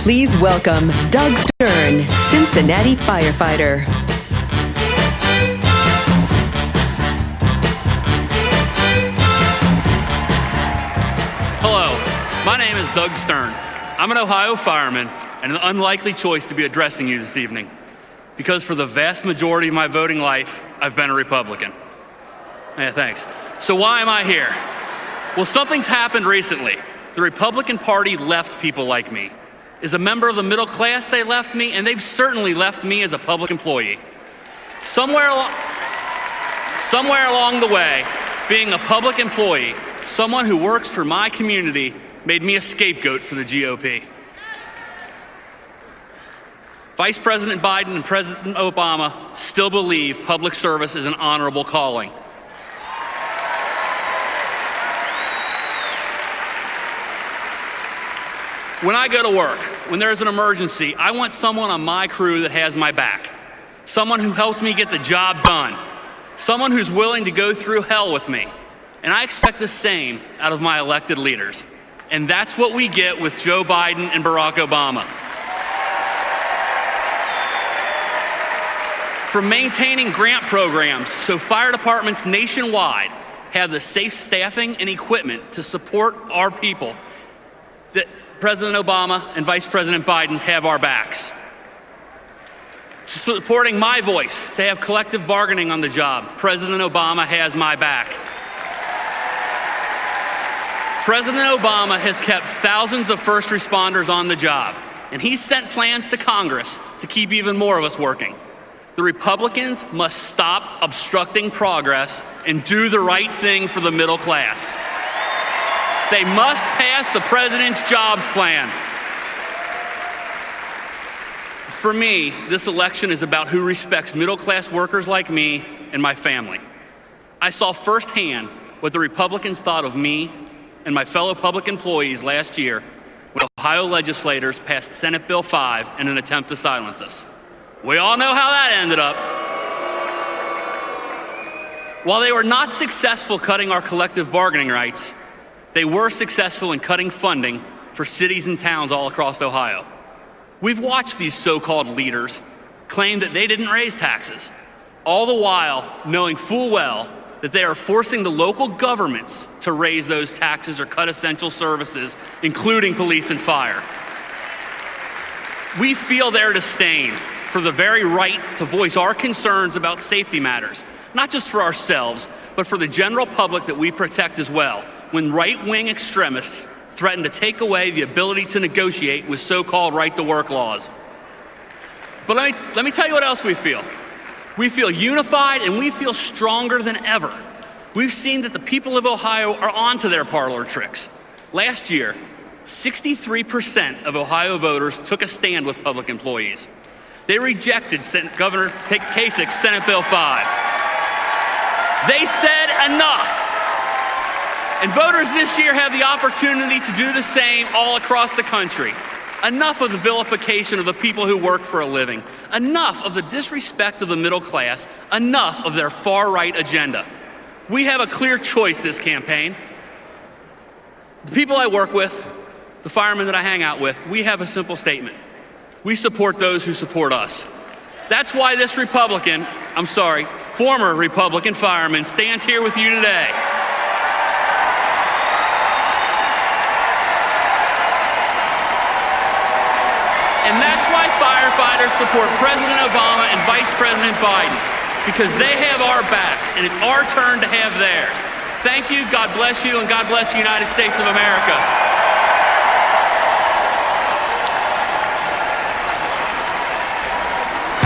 Please welcome Doug Stern, Cincinnati firefighter. Hello, my name is Doug Stern. I'm an Ohio fireman and an unlikely choice to be addressing you this evening because for the vast majority of my voting life, I've been a Republican. Yeah, thanks. So why am I here? Well, something's happened recently. The Republican Party left people like me. As a member of the middle class, they left me, and they've certainly left me as a public employee. Somewhere along the way, being a public employee, someone who works for my community, made me a scapegoat for the GOP. Vice President Biden and President Obama still believe public service is an honorable calling. When I go to work, when there's an emergency, I want someone on my crew that has my back. Someone who helps me get the job done. Someone who's willing to go through hell with me. And I expect the same out of my elected leaders. And that's what we get with Joe Biden and Barack Obama. From maintaining grant programs so fire departments nationwide have the safe staffing and equipment to support our people, that President Obama and Vice President Biden have our backs. Supporting my voice to have collective bargaining on the job, President Obama has my back. President Obama has kept thousands of first responders on the job, and he sent plans to Congress to keep even more of us working. The Republicans must stop obstructing progress and do the right thing for the middle class. They must pass the president's jobs plan. For me, this election is about who respects middle-class workers like me and my family. I saw firsthand what the Republicans thought of me and my fellow public employees last year when Ohio legislators passed Senate Bill 5 in an attempt to silence us. We all know how that ended up. While they were not successful cutting our collective bargaining rights, they were successful in cutting funding for cities and towns all across Ohio. We've watched these so-called leaders claim that they didn't raise taxes, all the while knowing full well that they are forcing the local governments to raise those taxes or cut essential services, including police and fire. We feel their disdain for the very right to voice our concerns about safety matters, not just for ourselves, but for the general public that we protect as well, when right-wing extremists threaten to take away the ability to negotiate with so-called right-to-work laws. But let me tell you what else we feel. We feel unified and we feel stronger than ever. We've seen that the people of Ohio are onto their parlor tricks. Last year, 63% of Ohio voters took a stand with public employees. They rejected Governor Kasich's Senate Bill 5. They said enough. And voters this year have the opportunity to do the same all across the country. Enough of the vilification of the people who work for a living. Enough of the disrespect of the middle class. Enough of their far-right agenda. We have a clear choice this campaign. The people I work with, the firemen that I hang out with, we have a simple statement. We support those who support us. That's why this former Republican fireman stands here with you today. And that's why firefighters support President Obama and Vice President Biden, because they have our backs, and it's our turn to have theirs. Thank you, God bless you, and God bless the United States of America.